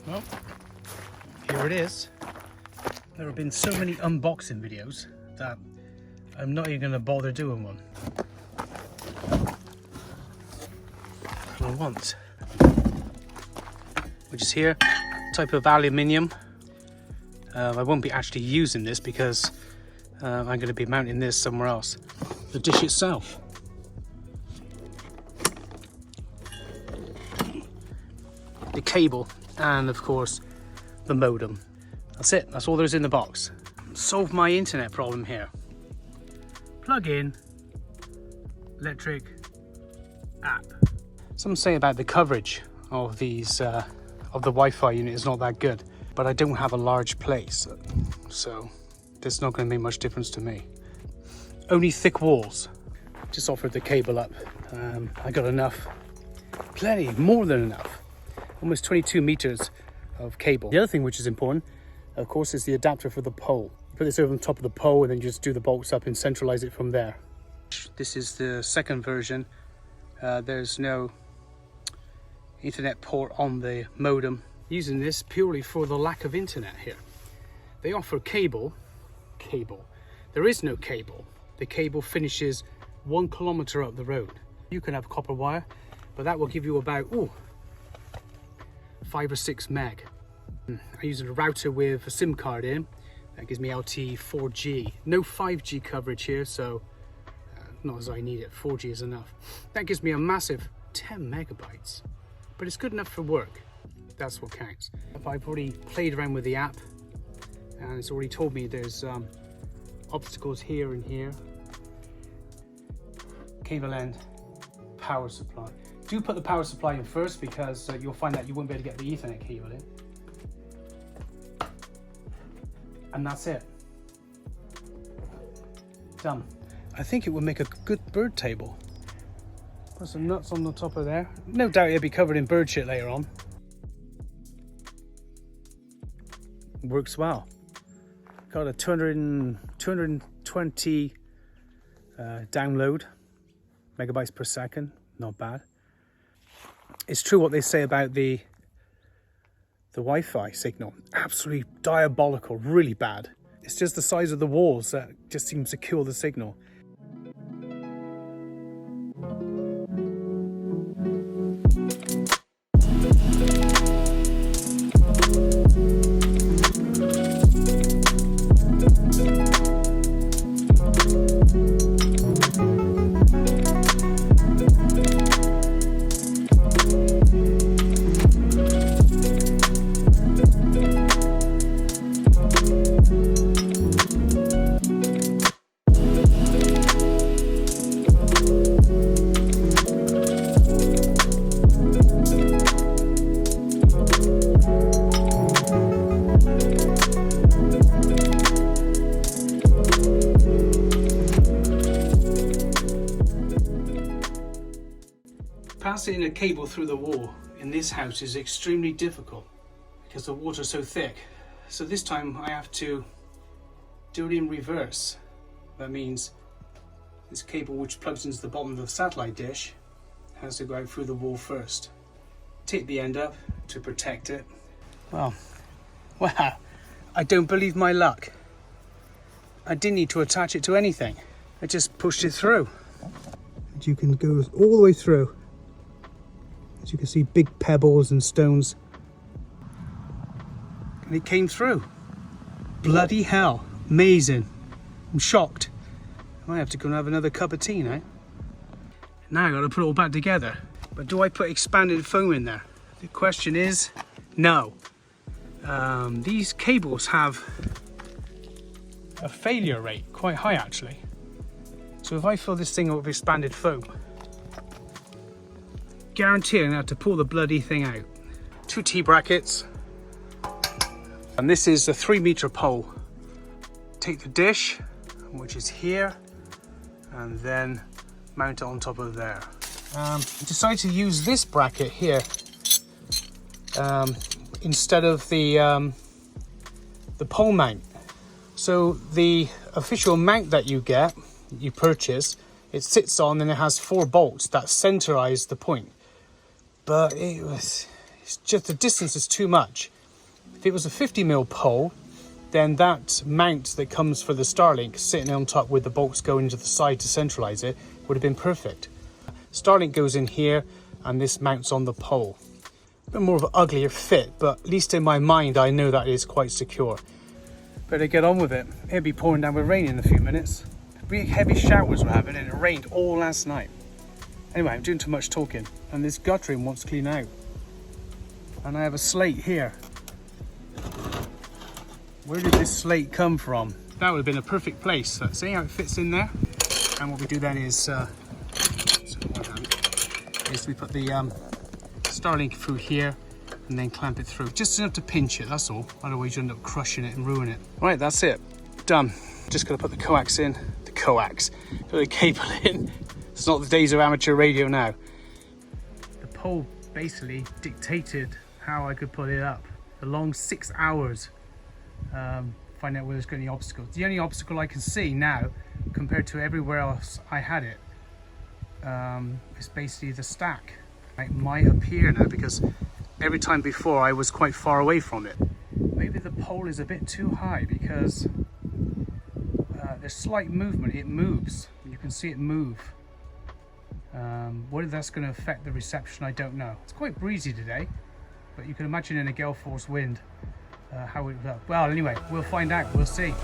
Well, here it is. There have been so many unboxing videos that I'm not even going to bother doing one. What I want, which is here, type of aluminium. I won't be actually using this because I'm going to be mounting this somewhere else. The dish itself. The cable, and of course the modem. That's it, that's all there is in the box. Solve my internet problem here. Plug in, electric, app. Some say about the coverage of these of the Wi-Fi unit is not that good, but I don't have a large place, so it's not going to make much difference to me. Only thick walls. Just offered the cable up. I got enough, plenty, more than enough. Almost 22 meters of cable. The other thing which is important, of course, is the adapter for the pole. You put this over on top of the pole and then just do the bolts up and centralize it from there. This is the second version. There's no Ethernet port on the modem. Using this purely for the lack of internet here. They offer cable. There is no cable. The cable finishes 1 kilometer up the road. You can have copper wire, but that will give you about 5 or 6 meg. I'm using a router with a SIM card in. That gives me LTE 4G. No 5G coverage here, so not as I need it. 4G is enough. That gives me a massive 10 megabytes, but it's good enough for work. That's what counts. I've already played around with the app, and it's already told me there's obstacles here and here. Cable end, power supply. Do put the power supply in first because you'll find that you won't be able to get the Ethernet cable in. And that's it. Done. I think it would make a good bird table. Put some nuts on the top of there. No doubt it'll be covered in bird shit later on. Works well. Got a 220 download megabytes per second. Not bad. It's true what they say about the Wi-Fi signal. Absolutely diabolical, really bad. It's just the size of the walls that just seems to kill the signal. Passing a cable through the wall in this house is extremely difficult because the water's so thick. So this time I have to do it in reverse. That means this cable, which plugs into the bottom of the satellite dish, has to go out through the wall first. Take the end up to protect it. Well, wow, I don't believe my luck. I didn't need to attach it to anything. I just pushed it through. And you can go all the way through. As you can see, big pebbles and stones. And it came through. Bloody hell, amazing. I'm shocked. I might have to go and have another cup of tea now. Now I've got to put it all back together. But do I put expanded foam in there? The question is, no. These cables have a failure rate, quite high actually. So if I fill this thing up with expanded foam, guarantee I'm gonna have to pull the bloody thing out. 2 T-brackets. And this is a 3-meter pole. Take the dish, which is here, and then mount it on top of there. I decided to use this bracket here instead of the pole mount. So the official mount that you purchase, it sits on and it has 4 bolts that centerize the point. But it's just the distance is too much. If it was a 50mm pole, then that mount that comes for the Starlink sitting on top with the bolts going to the side to centralize it would have been perfect. Starlink goes in here and this mounts on the pole. A bit more of an uglier fit, but at least in my mind I know that is quite secure. Better get on with it. It'll be pouring down with rain in a few minutes. Big heavy showers we're having and it rained all last night. Anyway, I'm doing too much talking and this guttering wants to clean out. And I have a slate here. Where did this slate come from? That would have been a perfect place. See how it fits in there? And what we do then is, we put the Starlink through here and then clamp it through. Just enough to pinch it, that's all. Otherwise you end up crushing it and ruin it. Right, that's it. Done. Just gotta put the coax in. The coax. Put the cable in. It's not the days of amateur radio now. The pole basically dictated how I could put it up. A long 6 hours. Find out whether there's any obstacles. The only obstacle I can see now, compared to everywhere else I had it, is basically the stack. It might appear now because every time before I was quite far away from it. Maybe the pole is a bit too high because there's slight movement. It moves. You can see it move. Whether that's going to affect the reception, I don't know. It's quite breezy today, but you can imagine in a gale force wind how it would. Well, anyway, we'll find out. We'll see.